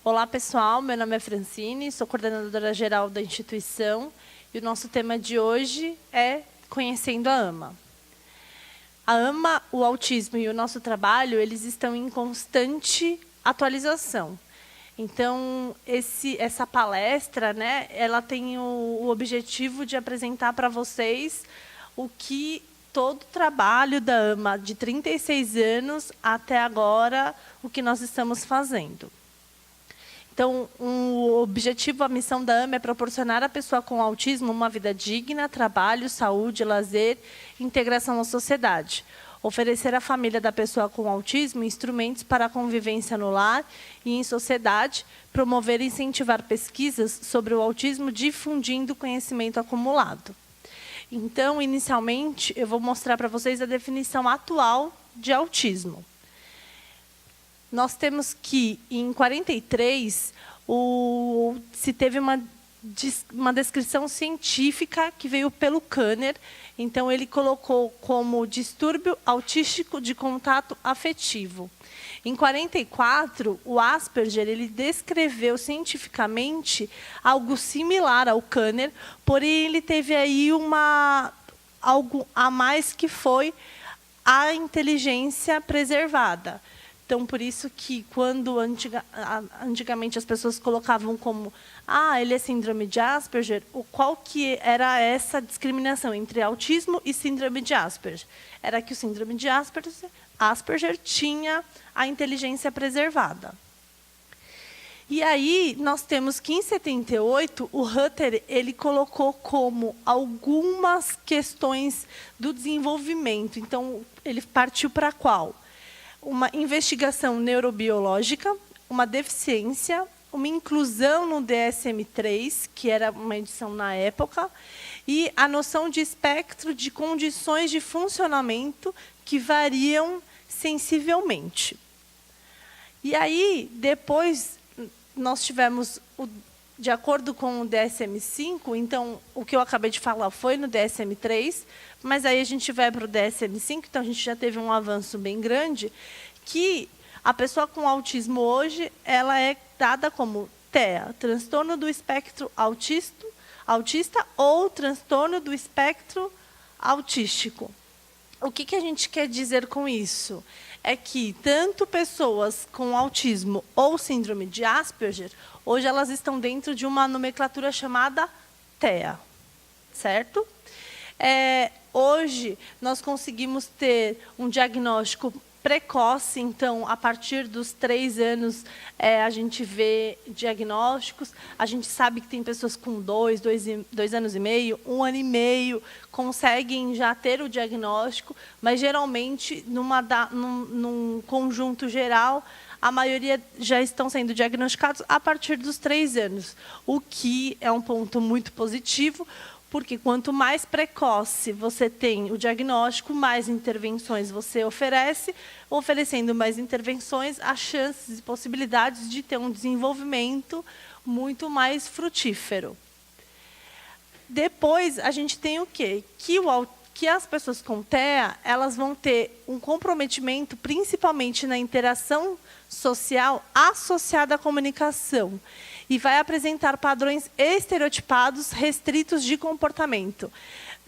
Olá, pessoal. Meu nome é Francine, sou coordenadora geral da instituição e o nosso tema de hoje é Conhecendo a AMA. A AMA, o autismo e o nosso trabalho, eles estão em constante atualização. Então, essa palestra, né, ela tem o objetivo de apresentar para vocês o que todo o trabalho da AMA, de 36 anos até agora, o que nós estamos fazendo. Então, o objetivo, a missão da AMA é proporcionar à pessoa com autismo uma vida digna, trabalho, saúde, lazer, integração à sociedade. Oferecer à família da pessoa com autismo instrumentos para a convivência no lar e em sociedade, promover e incentivar pesquisas sobre o autismo, difundindo o conhecimento acumulado. Então, inicialmente, eu vou mostrar para vocês a definição atual de autismo. Nós temos que, em 43, se teve uma descrição científica que veio pelo Kanner. Então, ele colocou como distúrbio autístico de contato afetivo. Em 44, o Asperger ele descreveu cientificamente algo similar ao Kanner, porém ele teve aí algo a mais que foi a inteligência preservada. Então, por isso que, quando antigamente as pessoas colocavam como ele é síndrome de Asperger, qual que era essa discriminação entre autismo e síndrome de Asperger? Era que o síndrome de Asperger tinha a inteligência preservada. E aí, nós temos que, em 78, o Hutter ele colocou como algumas questões do desenvolvimento. Então, ele partiu para qual? Uma investigação neurobiológica, uma deficiência, uma inclusão no DSM-3, que era uma edição na época, e a noção de espectro de condições de funcionamento que variam sensivelmente. E aí, depois, nós tivemos, de acordo com o DSM-5, então, o que eu acabei de falar foi no DSM-3, mas aí a gente vai para o DSM-5, então a gente já teve um avanço bem grande, que a pessoa com autismo hoje ela é dada como TEA, transtorno do espectro autista ou transtorno do espectro autístico. O que a gente quer dizer com isso? É que tanto pessoas com autismo ou síndrome de Asperger, hoje elas estão dentro de uma nomenclatura chamada TEA, certo? Hoje, nós conseguimos ter um diagnóstico precoce, então, a partir dos 3 anos, a gente vê diagnósticos. A gente sabe que tem pessoas com 2 anos e meio, 1 ano e meio, conseguem já ter o diagnóstico, mas, geralmente, num conjunto geral, a maioria já estão sendo diagnosticados a partir dos 3 anos, o que é um ponto muito positivo, porque quanto mais precoce você tem o diagnóstico, mais intervenções você oferece. Oferecendo mais intervenções, há chances e possibilidades de ter um desenvolvimento muito mais frutífero. Depois, a gente tem o quê? Que as pessoas com TEA elas vão ter um comprometimento, principalmente na interação social associada à comunicação, e vai apresentar padrões estereotipados restritos de comportamento.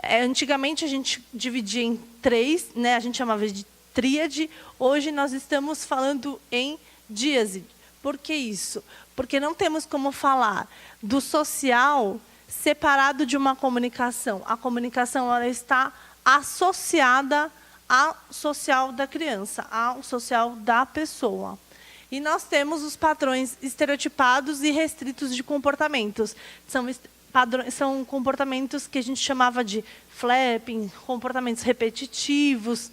Antigamente, a gente dividia em 3, né? A gente chamava de tríade. Hoje, nós estamos falando em díade. Por que isso? Porque não temos como falar do social separado de uma comunicação. A comunicação ela está associada ao social da criança, ao social da pessoa. E nós temos os padrões estereotipados e restritos de comportamentos. São comportamentos que a gente chamava de flapping, comportamentos repetitivos.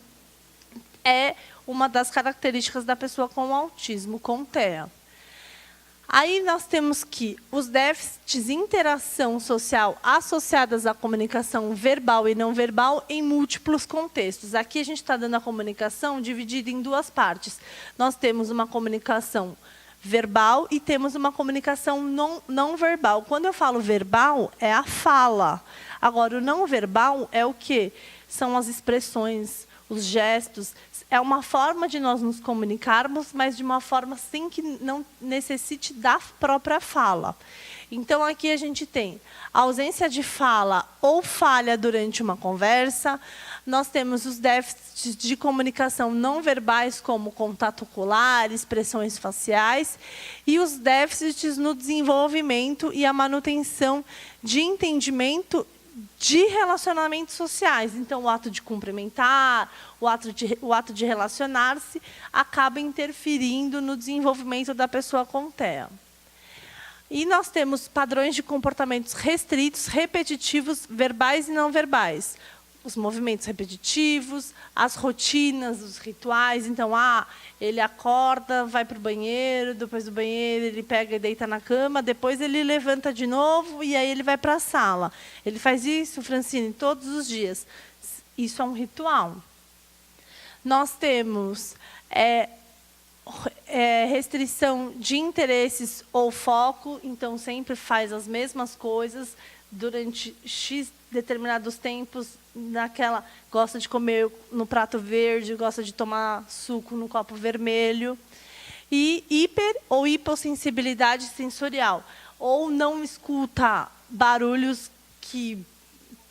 É uma das características da pessoa com autismo, com TEA. Aí nós temos que os déficits de interação social associadas à comunicação verbal e não verbal em múltiplos contextos. Aqui a gente está dando a comunicação dividida em 2 partes. Nós temos uma comunicação verbal e temos uma comunicação não verbal. Quando eu falo verbal, é a fala. Agora, o não verbal é o quê? São as expressões, os gestos, é uma forma de nós nos comunicarmos, mas de uma forma sem que não necessite da própria fala. Então, aqui a gente tem a ausência de fala ou falha durante uma conversa. Nós temos os déficits de comunicação não verbais, como contato ocular, expressões faciais, e os déficits no desenvolvimento e a manutenção de entendimento de relacionamentos sociais. Então, o ato de cumprimentar, o ato de relacionar-se, acaba interferindo no desenvolvimento da pessoa com TEA. E nós temos padrões de comportamentos restritos, repetitivos, verbais e não verbais. Os movimentos repetitivos, as rotinas, os rituais. Então, ele acorda, vai para o banheiro, depois do banheiro ele pega e deita na cama, depois ele levanta de novo e aí ele vai para a sala. Ele faz isso, Francine, todos os dias. Isso é um ritual. Nós temos restrição de interesses ou foco, então sempre faz as mesmas coisas durante X determinados tempos, gosta de comer no prato verde, gosta de tomar suco no copo vermelho. E hiper ou hipossensibilidade sensorial, ou não escuta barulhos que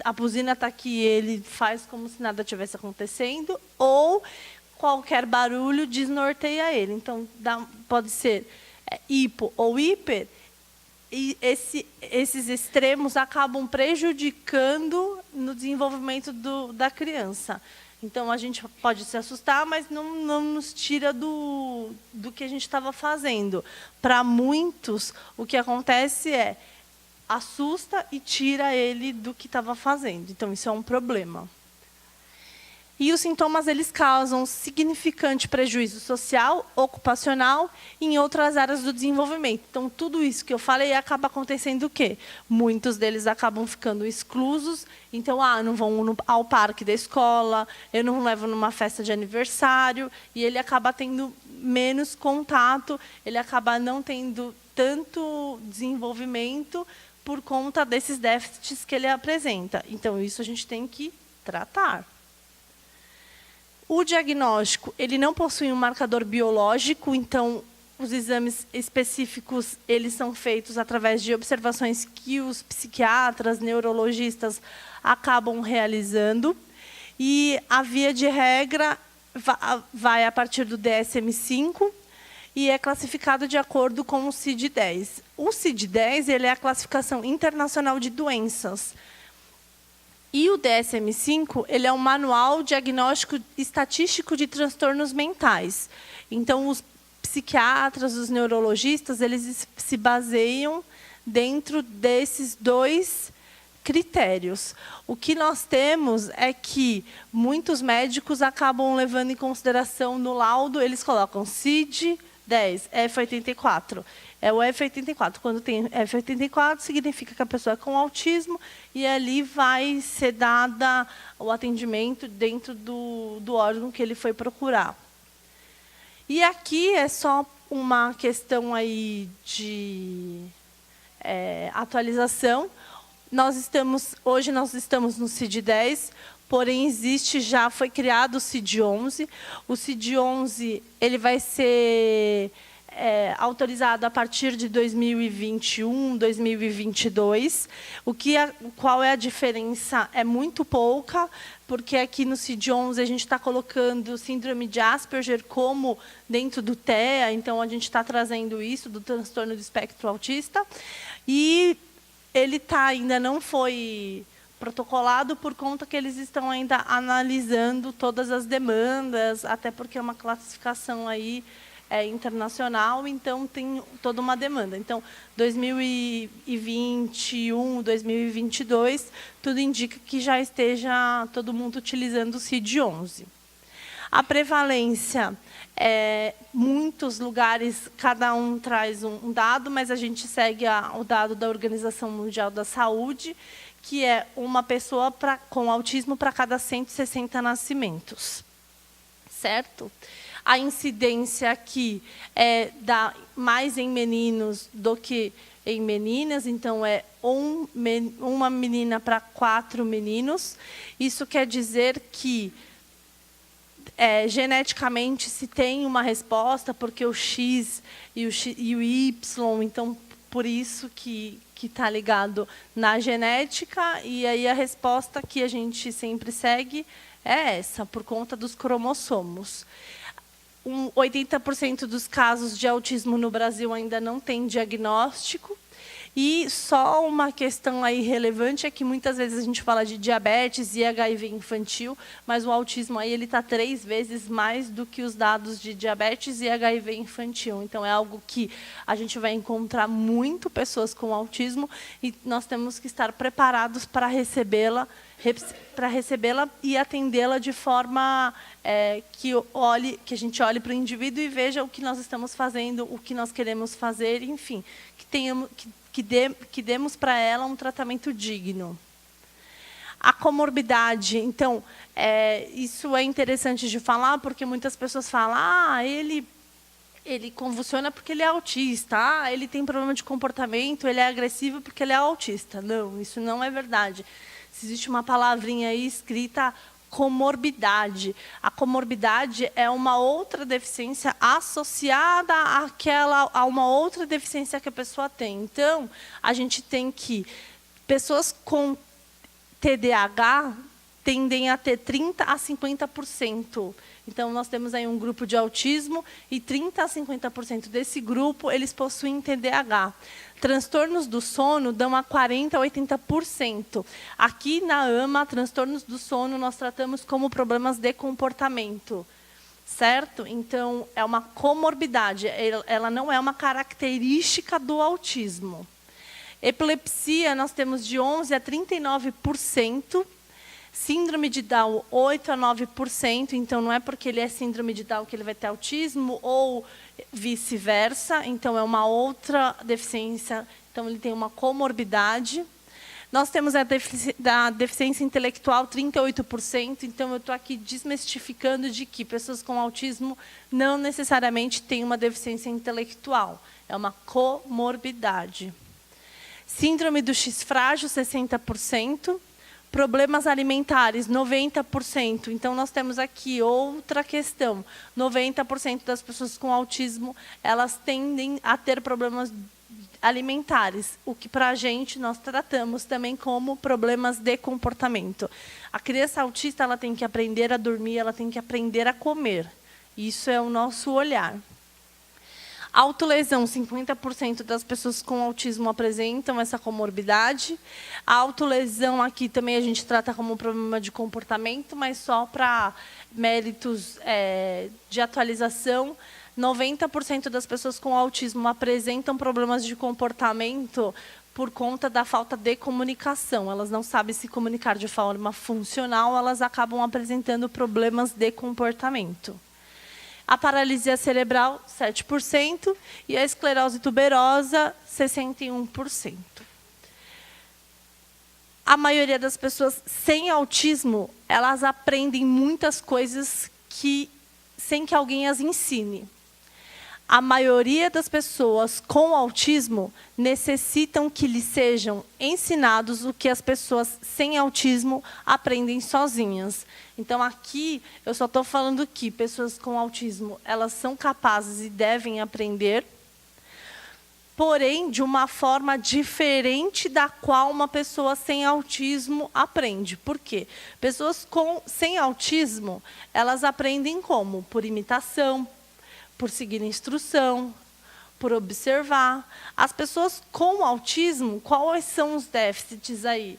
a buzina está aqui, ele faz como se nada tivesse acontecendo, ou qualquer barulho desnorteia ele. Então, pode ser hipo ou hiper, e esses extremos acabam prejudicando no desenvolvimento da criança. Então, a gente pode se assustar, mas não nos tira do que a gente estava fazendo. Para muitos, o que acontece assusta e tira ele do que estava fazendo. Então, isso é um problema. E os sintomas eles causam significante prejuízo social, ocupacional e em outras áreas do desenvolvimento. Então, tudo isso que eu falei acaba acontecendo o quê? Muitos deles acabam ficando exclusos. Então, não vão ao parque da escola, eu não levo numa festa de aniversário, e ele acaba tendo menos contato, ele acaba não tendo tanto desenvolvimento por conta desses déficits que ele apresenta. Então, isso a gente tem que tratar. O diagnóstico, ele não possui um marcador biológico, então os exames específicos eles são feitos através de observações que os psiquiatras, neurologistas acabam realizando. E a via de regra vai a partir do DSM-5 e é classificado de acordo com o CID-10. O CID-10 ele é a classificação internacional de doenças. E o DSM-5 ele é um manual diagnóstico estatístico de transtornos mentais. Então, os psiquiatras, os neurologistas, eles se baseiam dentro desses dois critérios. O que nós temos é que muitos médicos acabam levando em consideração no laudo, eles colocam CID-10, F84. É o F84. Quando tem F84, significa que a pessoa é com autismo e ali vai ser dada o atendimento dentro do órgão que ele foi procurar. E aqui é só uma questão aí de atualização. Hoje nós estamos no CID-10, porém foi criado o CID-11. O CID-11 ele vai ser autorizado a partir de 2021, 2022. Qual é a diferença? É muito pouca, porque aqui no CID-11 a gente está colocando síndrome de Asperger como dentro do TEA, então a gente está trazendo isso do transtorno do espectro autista, e ele ainda não foi protocolado por conta que eles estão ainda analisando todas as demandas, até porque é uma classificação aí internacional, então tem toda uma demanda. Então, 2021, 2022, tudo indica que já esteja todo mundo utilizando o CID-11. A prevalência, muitos lugares, cada um traz um dado, mas a gente segue o dado da Organização Mundial da Saúde, que é uma pessoa com autismo para cada 160 nascimentos. Certo? A incidência aqui mais em meninos do que em meninas, então uma menina para 4 meninos. Isso quer dizer que geneticamente se tem uma resposta, porque o X e o Y, então, por isso que está ligado na genética, e aí a resposta que a gente sempre segue é essa, por conta dos cromossomos. 80% dos casos de autismo no Brasil ainda não tem diagnóstico. E só uma questão aí relevante é que muitas vezes a gente fala de diabetes e HIV infantil, mas o autismo aí ele está 3 vezes mais do que os dados de diabetes e HIV infantil. Então é algo que a gente vai encontrar muito pessoas com autismo e nós temos que estar preparados para recebê-la e atendê-la de forma que a gente olhe para o indivíduo e veja o que nós estamos fazendo, o que nós queremos fazer, enfim, que demos para ela um tratamento digno. A comorbidade, então, isso é interessante de falar, porque muitas pessoas falam, ele convulsiona porque ele é autista, ele tem problema de comportamento, ele é agressivo porque ele é autista. Não, isso não é verdade. Existe uma palavrinha aí escrita comorbidade. A comorbidade é uma outra deficiência associada a uma outra deficiência que a pessoa tem. Então, a gente tem que pessoas com TDAH tendem a ter 30% a 50%. Então, nós temos aí um grupo de autismo e 30% a 50% desse grupo, eles possuem TDAH. Transtornos do sono dão a 40% a 80%. Aqui na AMA, transtornos do sono, nós tratamos como problemas de comportamento. Certo? Então, é uma comorbidade, ela não é uma característica do autismo. Epilepsia, nós temos de 11% a 39%. Síndrome de Down, 8% a 9%. Então, não é porque ele é síndrome de Down que ele vai ter autismo, ou vice-versa. Então, é uma outra deficiência. Então, ele tem uma comorbidade. Nós temos a deficiência intelectual, 38%. Então, eu estou aqui desmistificando de que pessoas com autismo não necessariamente têm uma deficiência intelectual. É uma comorbidade. Síndrome do X frágil, 60%. Problemas alimentares, 90%. Então, nós temos aqui outra questão. 90% das pessoas com autismo, elas tendem a ter problemas alimentares, o que, para a gente, nós tratamos também como problemas de comportamento. A criança autista ela tem que aprender a dormir, ela tem que aprender a comer. Isso é o nosso olhar. Autolesão, 50% das pessoas com autismo apresentam essa comorbidade. A autolesão aqui também a gente trata como um problema de comportamento, mas só para méritos de atualização. 90% das pessoas com autismo apresentam problemas de comportamento por conta da falta de comunicação. Elas não sabem se comunicar de forma funcional, elas acabam apresentando problemas de comportamento. A paralisia cerebral, 7%, e a esclerose tuberosa, 61%. A maioria das pessoas sem autismo, elas aprendem muitas coisas sem que alguém as ensine. A maioria das pessoas com autismo necessitam que lhes sejam ensinados o que as pessoas sem autismo aprendem sozinhas. Então, aqui, eu só estou falando que pessoas com autismo, elas são capazes e devem aprender, porém, de uma forma diferente da qual uma pessoa sem autismo aprende. Por quê? Pessoas sem autismo, elas aprendem como? Por imitação, por seguir instrução, por observar. As pessoas com autismo, quais são os déficits aí?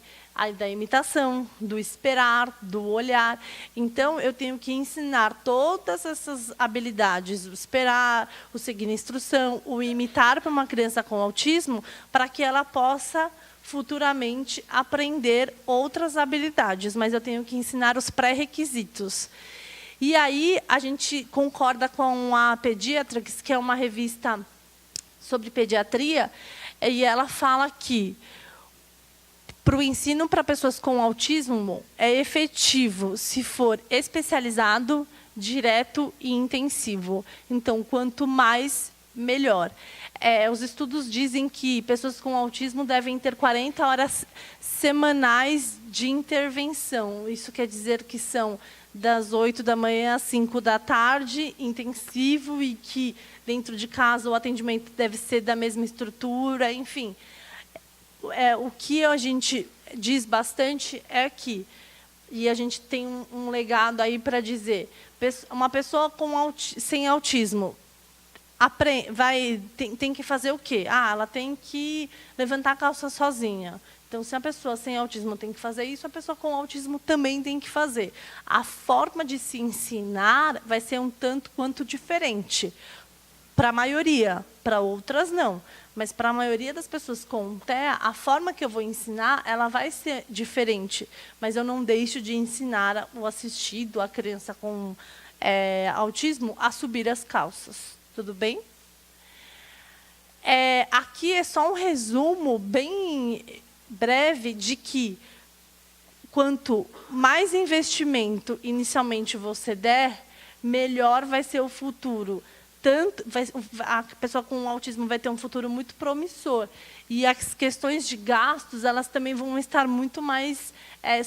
Da imitação, do esperar, do olhar. Então, eu tenho que ensinar todas essas habilidades, o esperar, o seguir instrução, o imitar para uma criança com autismo, para que ela possa futuramente aprender outras habilidades. Mas eu tenho que ensinar os pré-requisitos. E aí, a gente concorda com a Pediatrics, que é uma revista sobre pediatria, e ela fala que para o ensino para pessoas com autismo é efetivo se for especializado, direto e intensivo. Então, quanto mais, melhor. Os estudos dizem que pessoas com autismo devem ter 40 horas semanais de intervenção. Isso quer dizer que são das 8 da manhã às 5 da tarde, intensivo, e que dentro de casa o atendimento deve ser da mesma estrutura, enfim. O que a gente diz bastante é que, e a gente tem um legado aí para dizer, uma pessoa sem autismo tem que fazer o quê? Ela tem que levantar a calça sozinha. Então, se a pessoa sem autismo tem que fazer isso, a pessoa com autismo também tem que fazer. A forma de se ensinar vai ser um tanto quanto diferente. Para a maioria, para outras não. Mas para a maioria das pessoas com TEA, a forma que eu vou ensinar, ela vai ser diferente. Mas eu não deixo de ensinar o assistido, a criança com autismo, a subir as calças. Tudo bem? Aqui é só um resumo bem breve de que quanto mais investimento inicialmente você der, melhor vai ser o futuro. A pessoa com autismo vai ter um futuro muito promissor. E as questões de gastos, elas também vão estar muito mais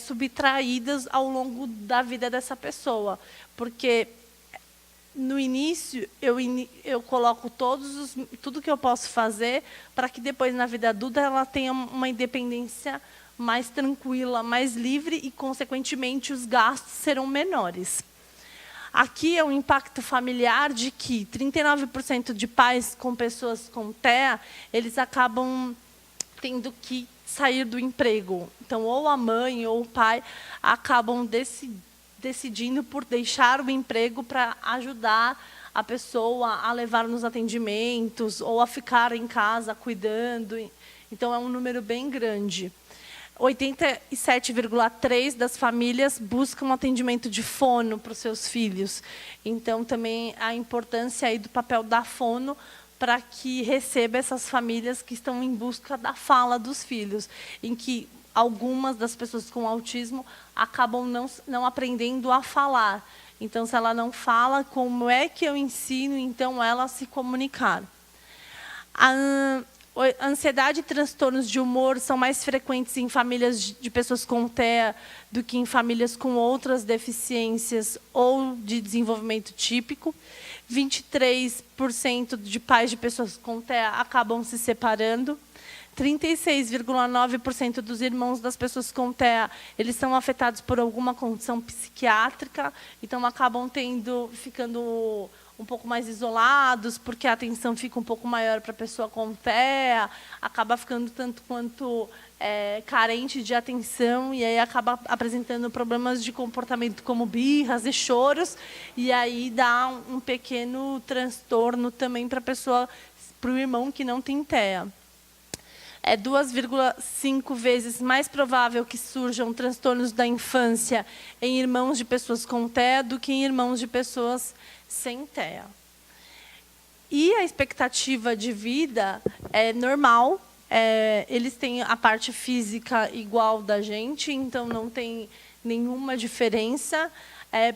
subtraídas ao longo da vida dessa pessoa. Porque no início, eu coloco tudo que eu posso fazer para que depois, na vida adulta, ela tenha uma independência mais tranquila, mais livre e, consequentemente, os gastos serão menores. Aqui é um impacto familiar de que 39% de pais com pessoas com TEA, eles acabam tendo que sair do emprego. Então, ou a mãe ou o pai acabam decidindo por deixar o emprego para ajudar a pessoa a levar nos atendimentos ou a ficar em casa cuidando. Então, é um número bem grande. 87,3% das famílias buscam atendimento de fono para os seus filhos. Então, também a importância aí do papel da fono para que receba essas famílias que estão em busca da fala dos filhos, em que algumas das pessoas com autismo acabam não aprendendo a falar. Então, se ela não fala, como é que eu ensino, então, ela a se comunicar? A ansiedade e transtornos de humor são mais frequentes em famílias de pessoas com TEA do que em famílias com outras deficiências ou de desenvolvimento típico. 23% de pais de pessoas com TEA acabam se separando. 36,9% dos irmãos das pessoas com TEA, eles são afetados por alguma condição psiquiátrica, então acabam ficando um pouco mais isolados, porque a atenção fica um pouco maior para a pessoa com TEA, acaba ficando tanto quanto carente de atenção, e aí acaba apresentando problemas de comportamento como birras e choros, e aí dá um pequeno transtorno também para o irmão que não tem TEA. É 2,5 vezes mais provável que surjam transtornos da infância em irmãos de pessoas com TEA do que em irmãos de pessoas sem TEA. E a expectativa de vida é normal, eles têm a parte física igual da gente, então não tem nenhuma diferença.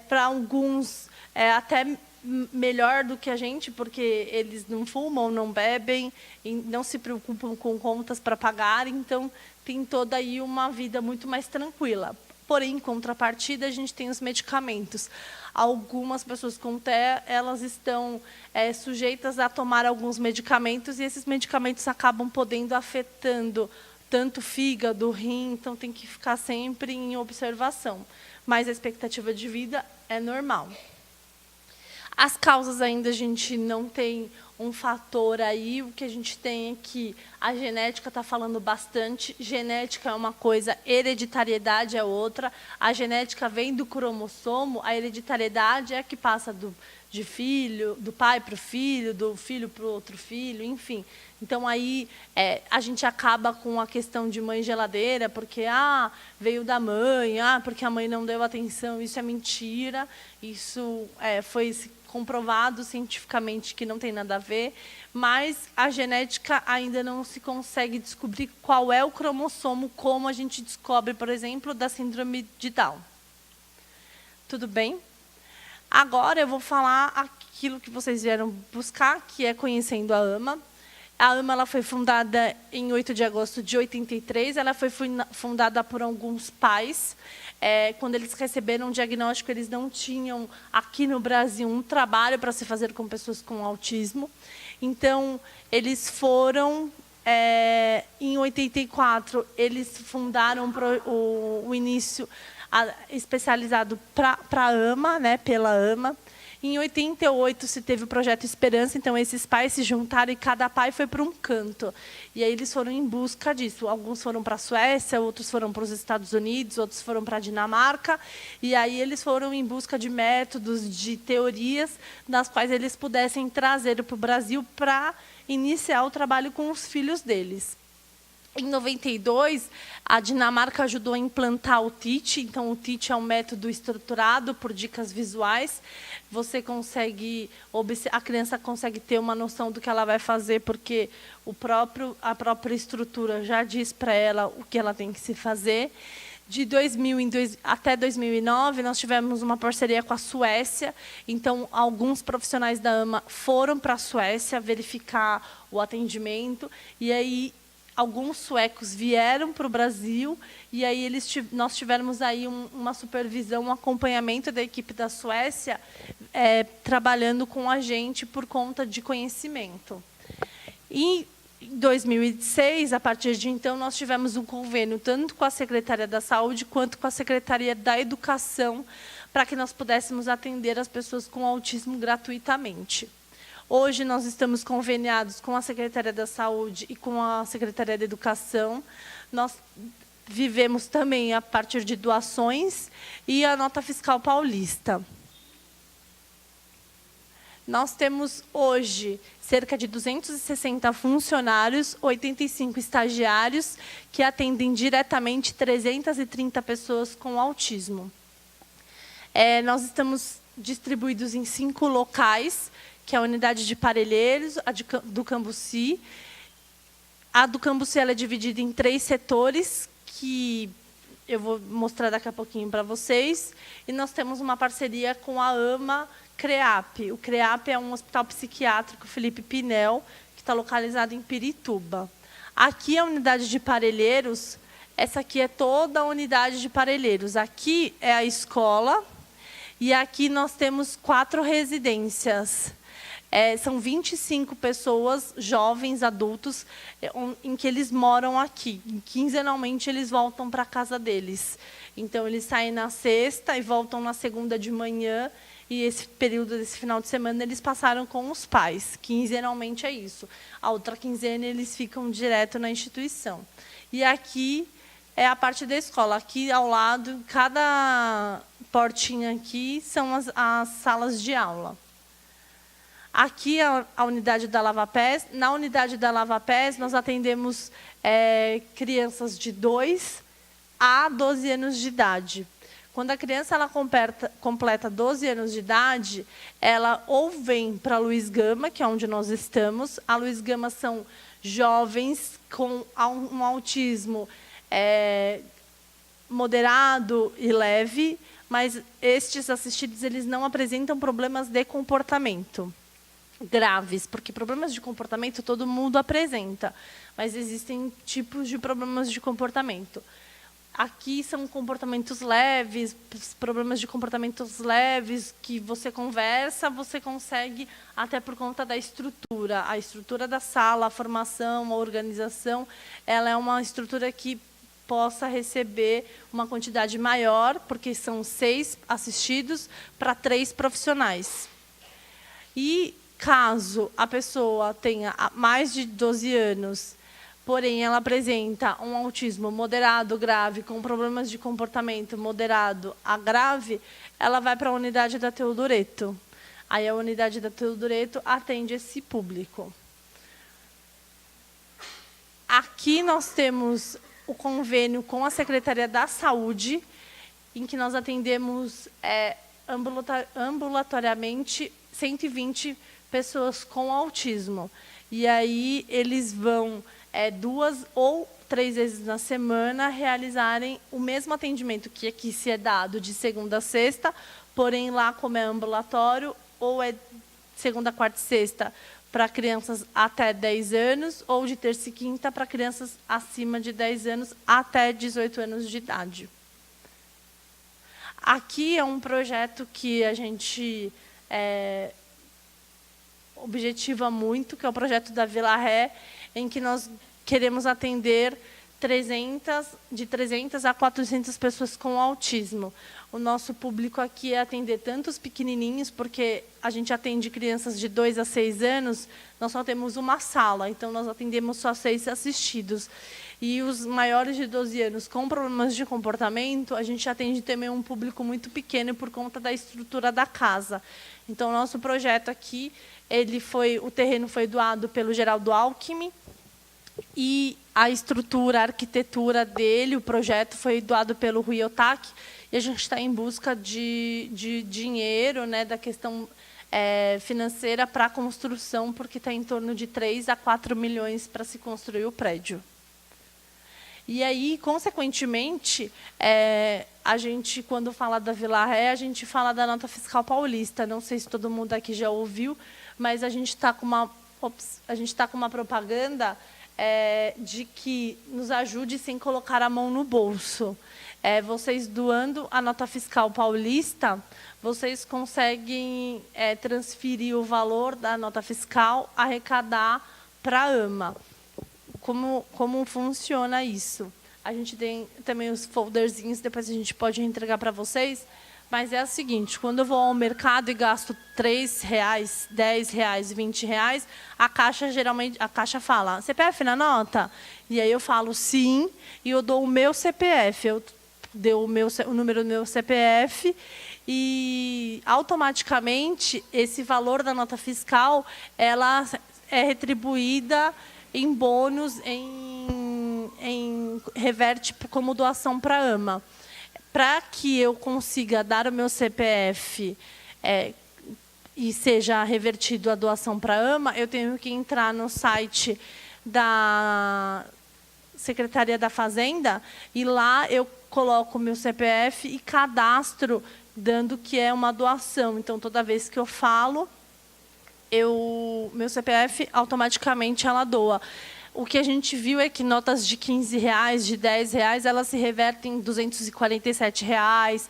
Para alguns, até melhor do que a gente, porque eles não fumam, não bebem, não se preocupam com contas para pagar, então tem toda aí uma vida muito mais tranquila. Porém, em contrapartida, a gente tem os medicamentos. Algumas pessoas com TEA, elas estão sujeitas a tomar alguns medicamentos, e esses medicamentos acabam afetando tanto o fígado, o rim, então tem que ficar sempre em observação. Mas a expectativa de vida é normal. As causas ainda a gente não tem um fator aí, o que a gente tem é que a genética está falando bastante, genética é uma coisa, hereditariedade é outra, a genética vem do cromossomo, a hereditariedade é a que passa do pai para o filho, do filho para o outro filho, enfim. Então, aí, a gente acaba com a questão de mãe geladeira, porque veio da mãe, porque a mãe não deu atenção, isso é mentira, isso foi comprovado cientificamente que não tem nada a ver, mas a genética ainda não se consegue descobrir qual é o cromossomo, como a gente descobre, por exemplo, da síndrome de Down. Tudo bem? Agora eu vou falar aquilo que vocês vieram buscar, que é Conhecendo a AMA. A AMA ela foi fundada em 8 de agosto de 83. Ela foi fundada por alguns pais. Quando eles receberam um diagnóstico, eles não tinham, aqui no Brasil, um trabalho para se fazer com pessoas com autismo. Então, eles foram... em 84, eles fundaram o início especializado para a AMA, né, pela AMA. Em 88 se teve o projeto Esperança, então esses pais se juntaram e cada pai foi para um canto. E aí eles foram em busca disso. Alguns foram para a Suécia, outros foram para os Estados Unidos, outros foram para a Dinamarca. E aí eles foram em busca de métodos, de teorias, nas quais eles pudessem trazer para o Brasil para iniciar o trabalho com os filhos deles. Em 92, a Dinamarca ajudou a implantar o TEACH. Então, o TEACH é um método estruturado por dicas visuais. Você consegue, a criança consegue ter uma noção do que ela vai fazer, porque a própria estrutura já diz para ela o que ela tem que se fazer. De 2000 até 2009, nós tivemos uma parceria com a Suécia. Então, alguns profissionais da AMA foram para a Suécia verificar o atendimento. E aí, alguns suecos vieram para o Brasil, e aí nós tivemos aí uma supervisão, um acompanhamento da equipe da Suécia, trabalhando com a gente por conta de conhecimento. E em 2006, a partir de então, nós tivemos um convênio tanto com a Secretaria da Saúde quanto com a Secretaria da Educação, para que nós pudéssemos atender as pessoas com autismo gratuitamente. Hoje, nós estamos conveniados com a Secretaria da Saúde e com a Secretaria da Educação. Nós vivemos também a partir de doações e a nota fiscal paulista. Nós temos, hoje, cerca de 260 funcionários, 85 estagiários, que atendem diretamente 330 pessoas com autismo. Nós estamos distribuídos em 5 locais, que é a unidade de Parelheiros, a do Cambuci. A do Cambuci ela é dividida em 3 setores, que eu vou mostrar daqui a pouquinho para vocês. E nós temos uma parceria com a AMA CREAP. O CREAP é um hospital psiquiátrico Felipe Pinel, que está localizado em Pirituba. Aqui a unidade de Parelheiros, essa aqui é toda a unidade de Parelheiros. Aqui é a escola, e aqui nós temos 4 residências. São 25 pessoas, jovens, adultos, em que eles moram aqui. Quinzenalmente, eles voltam para a casa deles. Então, eles saem na sexta e voltam na segunda de manhã. E esse período, desse final de semana, eles passaram com os pais. Quinzenalmente é isso. A outra quinzena, eles ficam direto na instituição. E aqui é a parte da escola. Aqui, ao lado, cada portinha aqui são as salas de aula. Aqui a unidade da Lava Pés. Na unidade da Lava Pés, nós atendemos crianças de 2 a 12 anos de idade. Quando a criança ela completa 12 anos de idade, ela ou vem para a Luiz Gama, que é onde nós estamos. A Luiz Gama são jovens com um autismo moderado e leve, mas estes assistidos eles não apresentam problemas de comportamento graves, porque problemas de comportamento todo mundo apresenta, mas existem tipos de problemas de comportamento. Aqui são comportamentos leves, problemas de comportamentos leves, que você conversa, você consegue, até por conta da estrutura. A estrutura da sala, a formação, a organização, ela é uma estrutura que possa receber uma quantidade maior, porque são 6 assistidos para 3 profissionais. E caso a pessoa tenha mais de 12 anos, porém ela apresenta um autismo moderado, grave, com problemas de comportamento moderado a grave, ela vai para a unidade da Teodoreto. Aí a unidade da Teodoreto atende esse público. Aqui nós temos o convênio com a Secretaria da Saúde, em que nós atendemos ambulatoriamente 120 pessoas com autismo. E aí eles vão 2 ou 3 vezes na semana realizarem o mesmo atendimento que aqui se é dado de segunda a sexta, porém lá como é ambulatório, ou é segunda, quarta e sexta, para crianças até 10 anos, ou de terça e quinta para crianças acima de 10 anos até 18 anos de idade. Aqui é um projeto que a gente objetiva muito, que é o projeto da Vila Ré, em que nós queremos atender de 300 a 400 pessoas com autismo. O nosso público aqui é atender tanto os pequenininhos, porque a gente atende crianças de 2 a 6 anos, nós só temos uma sala, então nós atendemos só 6 assistidos. E os maiores de 12 anos com problemas de comportamento, a gente atende também um público muito pequeno por conta da estrutura da casa. Então, o nosso projeto aqui, o terreno foi doado pelo Geraldo Alckmin, e a estrutura, a arquitetura dele, o projeto foi doado pelo Rui Otaki, e a gente está em busca de dinheiro, né, da questão financeira para a construção, porque está em torno de 3 a 4 milhões para se construir o prédio. E aí, consequentemente, a gente, quando fala da Vila Ré, a gente fala da nota fiscal paulista. Não sei se todo mundo aqui já ouviu, mas a gente está com uma propaganda de que nos ajude sem colocar a mão no bolso. Vocês doando a nota fiscal paulista, vocês conseguem transferir o valor da nota fiscal, arrecadar para a AMA. Como funciona isso? A gente tem também os folderzinhos, depois a gente pode entregar para vocês, mas é o seguinte, quando eu vou ao mercado e gasto R$3, R$10, R$20, a Caixa fala, CPF na nota? E aí eu falo sim, e eu dou o meu CPF, eu dou o número do meu CPF, e automaticamente esse valor da nota fiscal ela é retribuída em bônus, reverte como doação para a AMA. Para que eu consiga dar o meu CPF e seja revertido a doação para a AMA, eu tenho que entrar no site da Secretaria da Fazenda, e lá eu coloco o meu CPF e cadastro, dando que é uma doação. Então, toda vez que eu falo, meu CPF, automaticamente ela doa. O que a gente viu é que notas de R$15, de R$10, elas se revertem em R$247.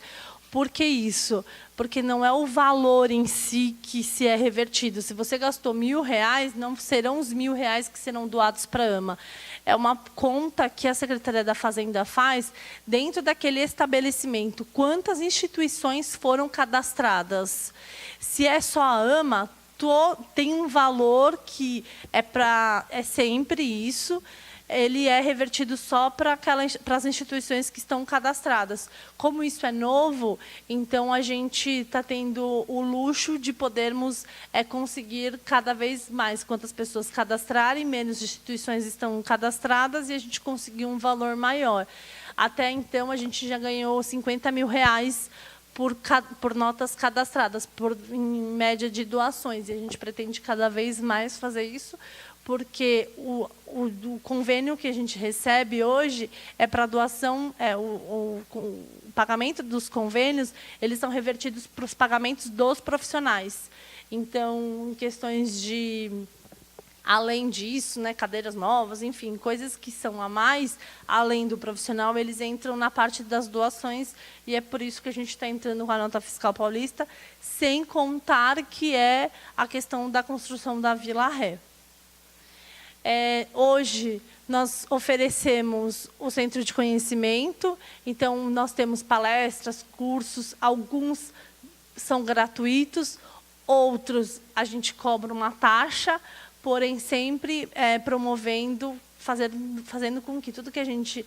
Por que isso? Porque não é o valor em si que se é revertido. Se você gastou R$1.000, não serão os R$1.000 que serão doados para a AMA. É uma conta que a Secretaria da Fazenda faz dentro daquele estabelecimento. Quantas instituições foram cadastradas? Se é só a AMA, tem um valor que é sempre isso, ele é revertido só para as instituições que estão cadastradas. Como isso é novo, então a gente está tendo o luxo de podermos conseguir cada vez mais quantas pessoas cadastrarem, menos instituições estão cadastradas, e a gente conseguiu um valor maior. Até então, a gente já ganhou R$50 mil por notas cadastradas, em média de doações. E a gente pretende cada vez mais fazer isso, porque o convênio que a gente recebe hoje é para doação, o pagamento dos convênios, eles são revertidos para os pagamentos dos profissionais. Então, em questões de... Além disso, né, cadeiras novas, enfim, coisas que são a mais, além do profissional, eles entram na parte das doações, e é por isso que a gente está entrando com a nota fiscal paulista, sem contar que é a questão da construção da Vila Ré. Hoje, nós oferecemos o centro de conhecimento, então, nós temos palestras, cursos, alguns são gratuitos, outros a gente cobra uma taxa, porém sempre promovendo, fazendo com que tudo que a gente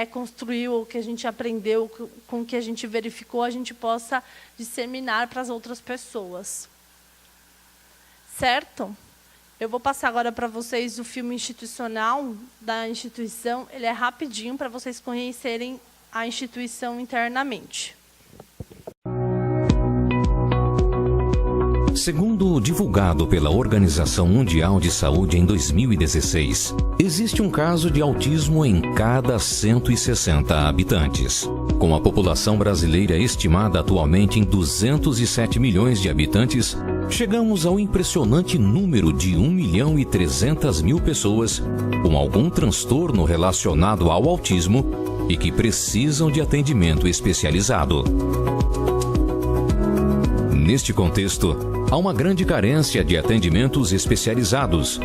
construiu, ou que a gente aprendeu, com que a gente verificou, a gente possa disseminar para as outras pessoas. Certo? Eu vou passar agora para vocês o filme institucional da instituição. Ele é rapidinho para vocês conhecerem a instituição internamente. Segundo divulgado pela Organização Mundial de Saúde em 2016, existe um caso de autismo em cada 160 habitantes. Com a população brasileira estimada atualmente em 207 milhões de habitantes, chegamos ao impressionante número de 1.300.000 pessoas com algum transtorno relacionado ao autismo e que precisam de atendimento especializado. Neste contexto, há uma grande carência de atendimentos especializados,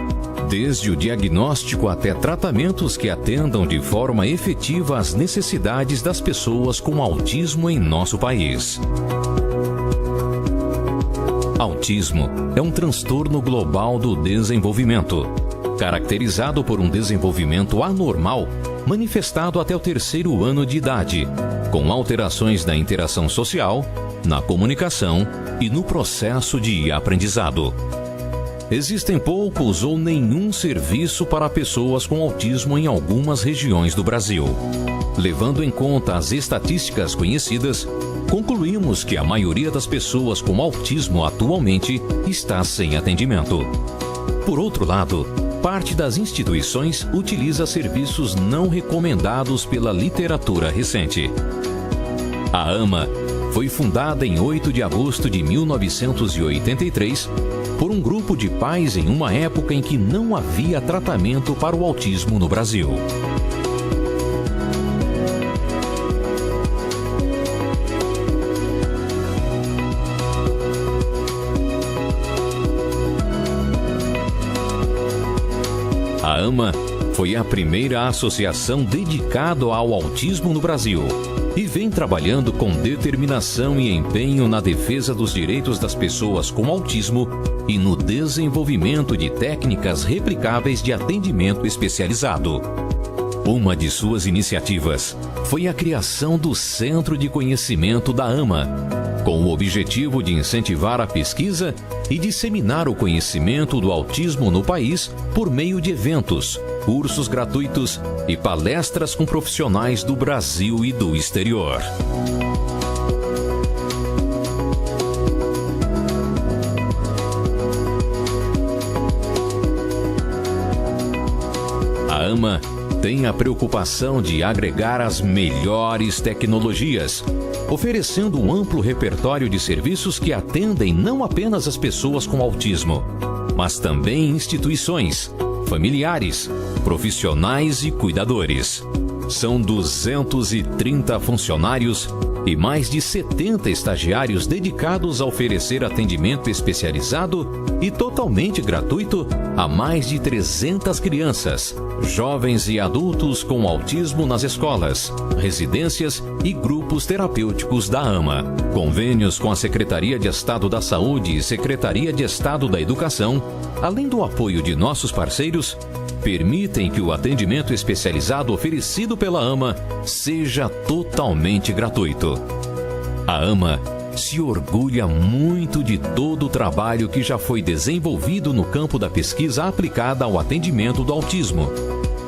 desde o diagnóstico até tratamentos que atendam de forma efetiva às necessidades das pessoas com autismo em nosso país. Autismo é um transtorno global do desenvolvimento, caracterizado por um desenvolvimento anormal, manifestado até o 3º ano de idade, com alterações na interação social, na comunicação e no processo de aprendizado. Existem poucos ou nenhum serviço para pessoas com autismo em algumas regiões do Brasil. Levando em conta as estatísticas conhecidas, concluímos que a maioria das pessoas com autismo atualmente está sem atendimento. Por outro lado, parte das instituições utiliza serviços não recomendados pela literatura recente. A AMA foi fundada em 8 de agosto de 1983 por um grupo de pais em uma época em que não havia tratamento para o autismo no Brasil. A AMA foi a primeira associação dedicada ao autismo no Brasil e vem trabalhando com determinação e empenho na defesa dos direitos das pessoas com autismo e no desenvolvimento de técnicas replicáveis de atendimento especializado. Uma de suas iniciativas foi a criação do Centro de Conhecimento da AMA, com o objetivo de incentivar a pesquisa e disseminar o conhecimento do autismo no país por meio de eventos, cursos gratuitos e palestras com profissionais do Brasil e do exterior. A AMA tem a preocupação de agregar as melhores tecnologias, oferecendo um amplo repertório de serviços que atendem não apenas as pessoas com autismo, mas também instituições, familiares, profissionais e cuidadores. São 230 funcionários e mais de 70 estagiários dedicados a oferecer atendimento especializado e totalmente gratuito a mais de 300 crianças, jovens e adultos com autismo nas escolas, residências e grupos terapêuticos da AMA. Convênios com a Secretaria de Estado da Saúde e Secretaria de Estado da Educação, além do apoio de nossos parceiros, permitem que o atendimento especializado oferecido pela AMA seja totalmente gratuito. A AMA se orgulha muito de todo o trabalho que já foi desenvolvido no campo da pesquisa aplicada ao atendimento do autismo.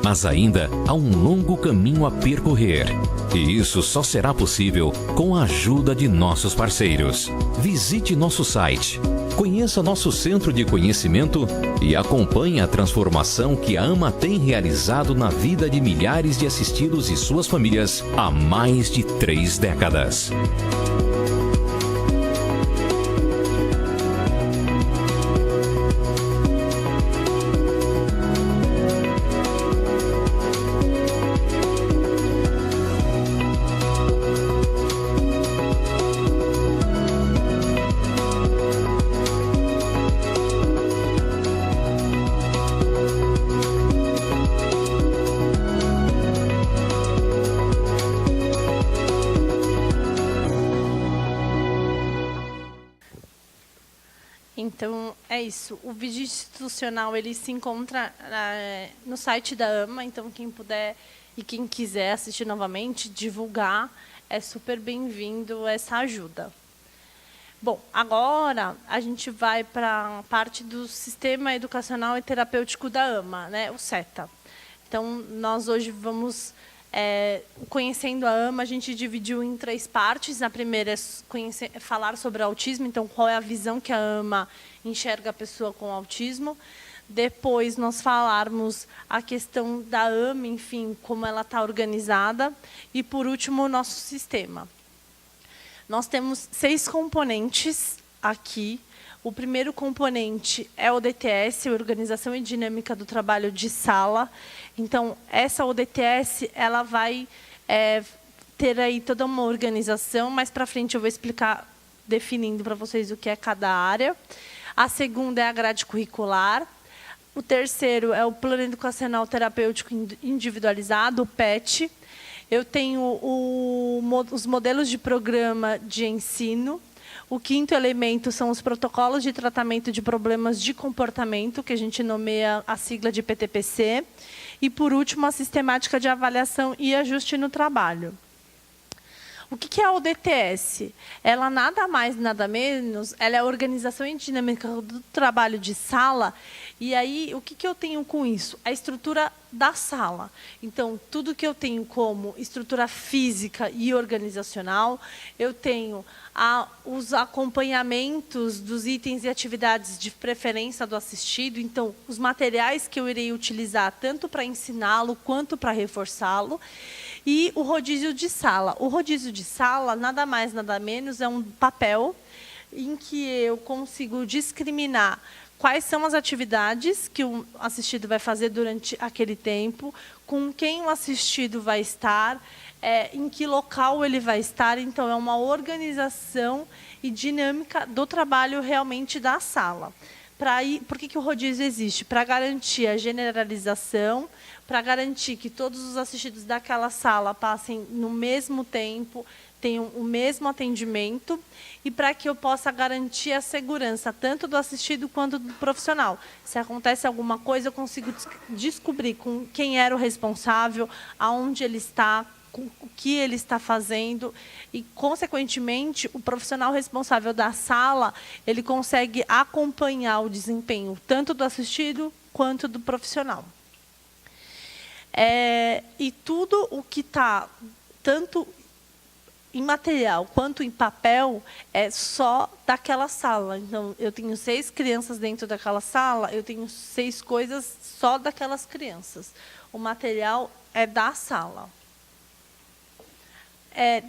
Mas ainda há um longo caminho a percorrer. E isso só será possível com a ajuda de nossos parceiros. Visite nosso site, conheça nosso centro de conhecimento e acompanhe a transformação que a AMA tem realizado na vida de milhares de assistidos e suas famílias há mais de 3 décadas. Então, é isso. O vídeo institucional ele se encontra no site da AMA, então quem puder e quem quiser assistir novamente, divulgar, é super bem-vindo essa ajuda. Bom, agora a gente vai para a parte do Sistema Educacional e Terapêutico da AMA, né, o SETA. Então, nós hoje vamos... conhecendo a AMA, a gente dividiu em 3 partes. A primeira é falar sobre autismo, então qual é a visão que a AMA enxerga a pessoa com autismo. Depois nós falarmos a questão da AMA, enfim, como ela está organizada. E por último, o nosso sistema. Nós temos 6 componentes aqui. O primeiro componente é o ODTS, Organização e Dinâmica do Trabalho de Sala. Então, essa ODTS ela vai ter aí toda uma organização. Mais para frente eu vou explicar, definindo para vocês o que é cada área. A segunda é a grade curricular. O terceiro é o Plano Educacional Terapêutico Individualizado, o PET. Eu tenho os modelos de programa de ensino. O quinto elemento são os protocolos de tratamento de problemas de comportamento, que a gente nomeia a sigla de PTPC. E, por último, a sistemática de avaliação e ajuste no trabalho. O que é a ODTS? Ela nada mais, nada menos, ela é a organização e dinâmica do trabalho de sala. E aí, o que eu tenho com isso? A estrutura da sala. Então, tudo que eu tenho como estrutura física e organizacional, eu tenho os acompanhamentos dos itens e atividades de preferência do assistido. Então, os materiais que eu irei utilizar tanto para ensiná-lo quanto para reforçá-lo. E o rodízio de sala. O rodízio de sala, nada mais, nada menos, é um papel em que eu consigo discriminar quais são as atividades que o assistido vai fazer durante aquele tempo, com quem o assistido vai estar, em que local ele vai estar. Então, é uma organização e dinâmica do trabalho realmente da sala. Por que o rodízio existe? Para garantir a generalização, para garantir que todos os assistidos daquela sala passem no mesmo tempo, tenham o mesmo atendimento, e para que eu possa garantir a segurança tanto do assistido quanto do profissional. Se acontece alguma coisa, eu consigo descobrir com quem era o responsável, aonde ele está, o que ele está fazendo, e, consequentemente, o profissional responsável da sala, ele consegue acompanhar o desempenho tanto do assistido quanto do profissional. E tudo o que está, tanto em material quanto em papel, é só daquela sala. Então, eu tenho 6 crianças dentro daquela sala, eu tenho 6 coisas só daquelas crianças. O material é da sala.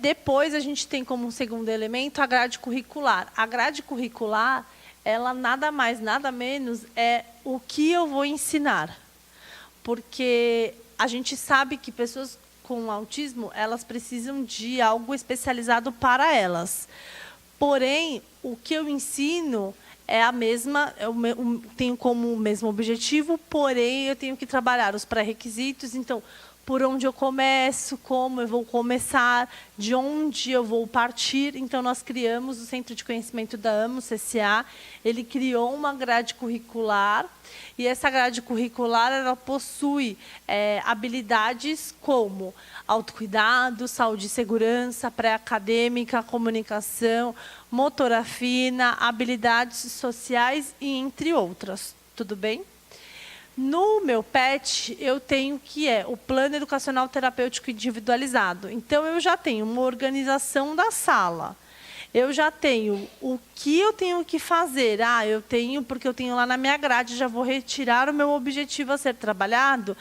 Depois, a gente tem como segundo elemento a grade curricular. A grade curricular, ela nada mais, nada menos, é o que eu vou ensinar. Porque a gente sabe que pessoas com autismo, elas precisam de algo especializado para elas. Porém, o que eu ensino é a mesma, eu tenho como o mesmo objetivo, porém, eu tenho que trabalhar os pré-requisitos. Então, por onde eu começo, como eu vou começar, de onde eu vou partir. Então, nós criamos o Centro de Conhecimento da AMA, o CCA. Ele criou uma grade curricular, e essa grade curricular ela possui habilidades como autocuidado, saúde e segurança, pré-acadêmica, comunicação, motora fina, habilidades sociais e entre outras. Tudo bem? No meu PET, eu tenho que é o Plano Educacional Terapêutico Individualizado. Então, eu já tenho uma organização da sala. Eu já tenho o que eu tenho que fazer. Eu tenho, porque eu tenho lá na minha grade, já vou retirar o meu objetivo a ser trabalhado.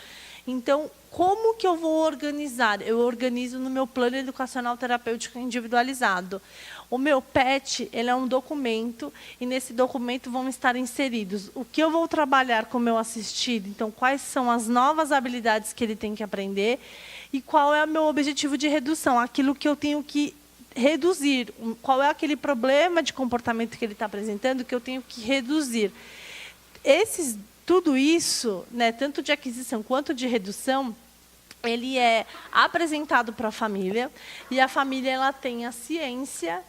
Então, como que eu vou organizar? Eu organizo no meu Plano Educacional Terapêutico Individualizado. O meu PET, ele é um documento, e nesse documento vão estar inseridos o que eu vou trabalhar com o meu assistido, então, quais são as novas habilidades que ele tem que aprender, e qual é o meu objetivo de redução, aquilo que eu tenho que reduzir, qual é aquele problema de comportamento que ele está apresentando que eu tenho que reduzir. Tudo isso, tanto de aquisição quanto de redução, ele é apresentado para a família, e a família ela tem a ciência,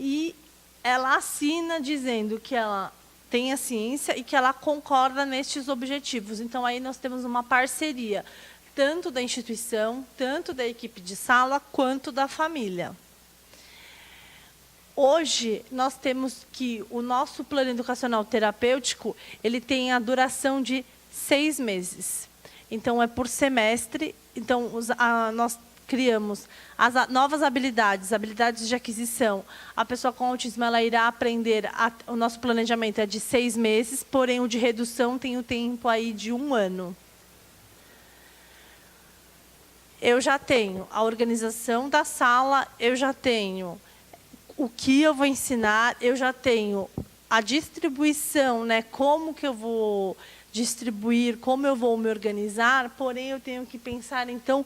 e ela assina dizendo que ela tem a ciência e que ela concorda nestes objetivos. Então, aí nós temos uma parceria, tanto da instituição, tanto da equipe de sala, quanto da família. Hoje, nós temos que o nosso plano educacional terapêutico, ele tem a duração de 6 meses. Então, é por semestre. Então, nós criamos as novas habilidades de aquisição. A pessoa com autismo ela irá aprender, o nosso planejamento é de 6 meses, porém, o de redução tem o tempo aí de 1 ano. Eu já tenho a organização da sala, eu já tenho o que eu vou ensinar, eu já tenho a distribuição, né, como que eu vou distribuir, como eu vou me organizar, porém eu tenho que pensar, então,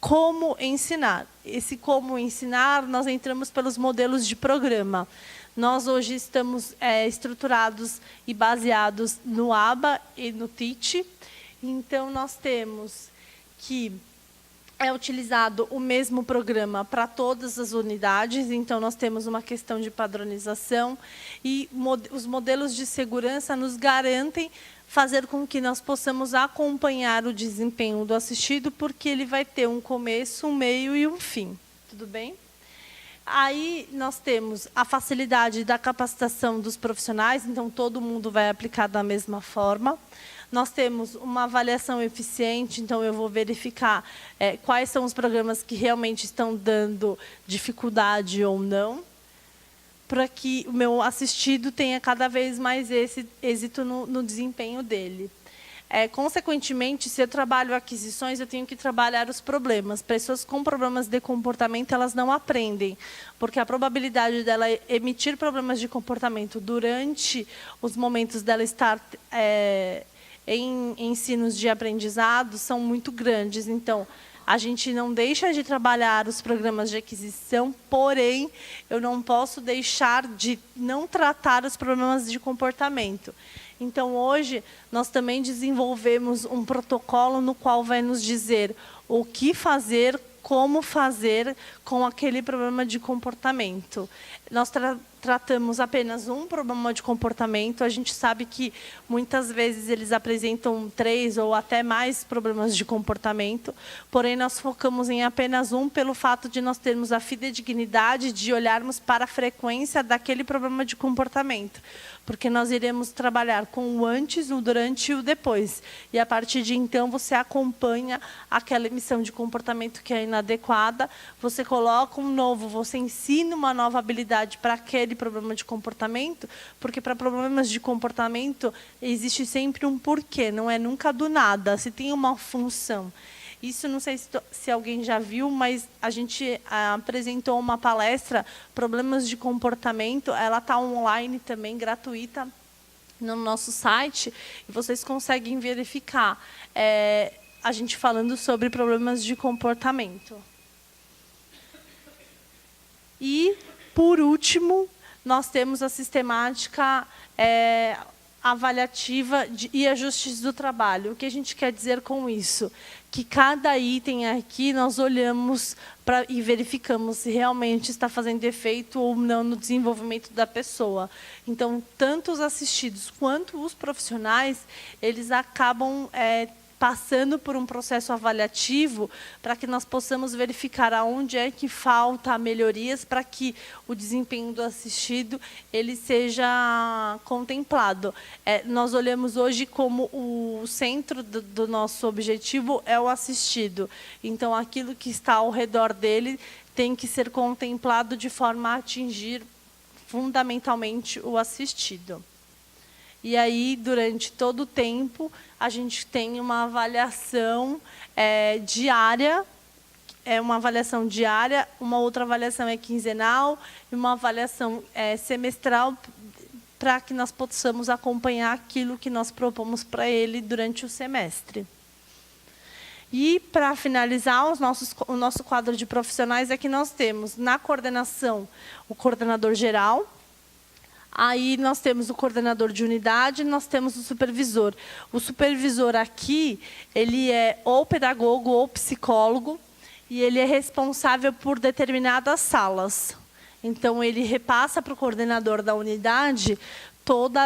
como ensinar. Esse como ensinar, nós entramos pelos modelos de programa. Nós hoje estamos estruturados e baseados no ABA e no TEACH. Então, nós temos que é utilizado o mesmo programa para todas as unidades, então nós temos uma questão de padronização e os modelos de segurança nos garantem fazer com que nós possamos acompanhar o desempenho do assistido, porque ele vai ter um começo, um meio e um fim. Tudo bem? Aí nós temos a facilidade da capacitação dos profissionais, então todo mundo vai aplicar da mesma forma. Nós temos uma avaliação eficiente, então eu vou verificar quais são os programas que realmente estão dando dificuldade ou não, para que o meu assistido tenha cada vez mais êxito no desempenho dele. Consequentemente, se eu trabalho aquisições, eu tenho que trabalhar os problemas. Pessoas com problemas de comportamento, elas não aprendem, porque a probabilidade dela emitir problemas de comportamento durante os momentos dela estar em ensinos de aprendizado são muito grandes. Então, a gente não deixa de trabalhar os programas de aquisição, porém, eu não posso deixar de não tratar os problemas de comportamento. Então, hoje, nós também desenvolvemos um protocolo no qual vai nos dizer o que fazer, como fazer com aquele problema de comportamento. Nós tratamos apenas um problema de comportamento. A gente sabe que, muitas vezes, eles apresentam 3 ou até mais problemas de comportamento, porém, nós focamos em apenas um pelo fato de nós termos a fidedignidade de olharmos para a frequência daquele problema de comportamento, porque nós iremos trabalhar com o antes, o durante e o depois. E, a partir de então, você acompanha aquela emissão de comportamento que é inadequada, você coloca um novo, você ensina uma nova habilidade para aquele problema de comportamento, porque para problemas de comportamento existe sempre um porquê, não é nunca do nada, se tem uma função. Isso, não sei se alguém já viu, mas a gente apresentou uma palestra, Problemas de Comportamento, ela está online também, gratuita, no nosso site, e vocês conseguem verificar a gente falando sobre problemas de comportamento. E, por último, nós temos a sistemática avaliativa e ajustes do trabalho. O que a gente quer dizer com isso? Que cada item aqui nós olhamos e verificamos se realmente está fazendo efeito ou não no desenvolvimento da pessoa. Então, tanto os assistidos quanto os profissionais, eles acabam passando por um processo avaliativo para que nós possamos verificar aonde é que falta melhorias para que o desempenho do assistido ele seja contemplado. Nós olhamos hoje como o centro do nosso objetivo é o assistido. Então, aquilo que está ao redor dele tem que ser contemplado de forma a atingir fundamentalmente o assistido. E aí, durante todo o tempo, a gente tem uma avaliação diária, uma outra avaliação é quinzenal, e uma avaliação semestral, para que nós possamos acompanhar aquilo que nós propomos para ele durante o semestre. E, para finalizar, o nosso quadro de profissionais é que nós temos, na coordenação, o coordenador geral. Aí nós temos o coordenador de unidade, nós temos o supervisor. O supervisor aqui, ele é ou pedagogo ou psicólogo, e ele é responsável por determinadas salas. Então, ele repassa para o coordenador da unidade todo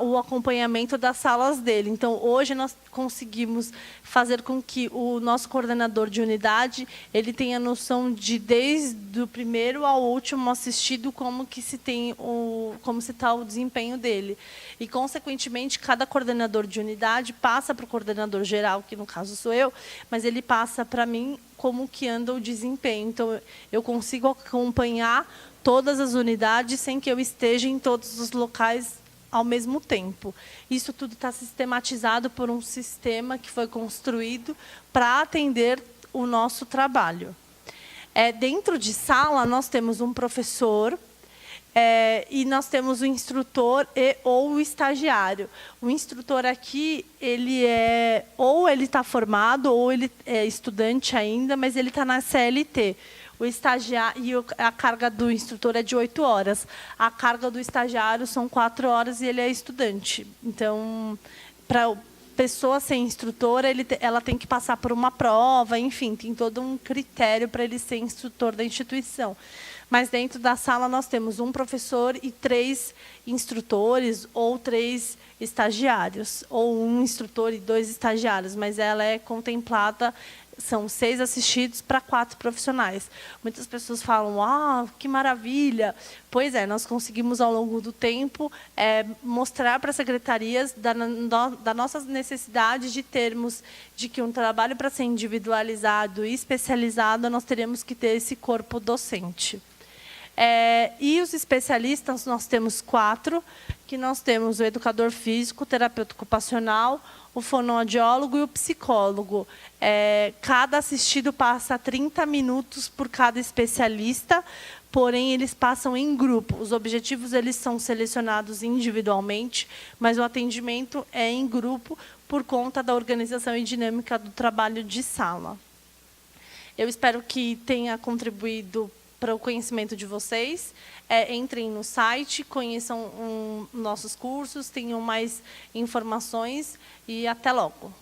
o acompanhamento das salas dele. Então, hoje nós conseguimos fazer com que o nosso coordenador de unidade ele tenha noção de, desde o primeiro ao último assistido, como está o desempenho dele. E, consequentemente, cada coordenador de unidade passa para o coordenador geral, que no caso sou eu, mas ele passa para mim como que anda o desempenho. Então, eu consigo acompanhar todas as unidades sem que eu esteja em todos os locais ao mesmo tempo. Isso tudo está sistematizado por um sistema que foi construído para atender o nosso trabalho. Dentro de sala, nós temos um professor, E nós temos o instrutor ou o estagiário. O instrutor aqui, ou ele está formado, ou ele é estudante ainda, mas ele está na CLT. O estagiário, a carga do instrutor é de 8 horas. A carga do estagiário são 4 horas e ele é estudante. Então, para a pessoa ser instrutora, ela tem que passar por uma prova, enfim, tem todo um critério para ele ser instrutor da instituição. Mas dentro da sala nós temos um professor e 3 instrutores ou 3 estagiários, ou um instrutor e 2 estagiários, mas ela é contemplada, são 6 assistidos para 4 profissionais. Muitas pessoas falam, que maravilha! Pois é, nós conseguimos, ao longo do tempo, mostrar para as secretarias da nossa necessidade de termos, de que um trabalho para ser individualizado e especializado, nós teremos que ter esse corpo docente. E os especialistas, nós temos 4, que nós temos o educador físico, o terapeuta ocupacional, o fonoaudiólogo e o psicólogo. Cada assistido passa 30 minutos por cada especialista, porém, eles passam em grupo. Os objetivos eles são selecionados individualmente, mas o atendimento é em grupo por conta da organização e dinâmica do trabalho de sala. Eu espero que tenha contribuído para o conhecimento de vocês. Entrem no site, conheçam nossos cursos, tenham mais informações e até logo.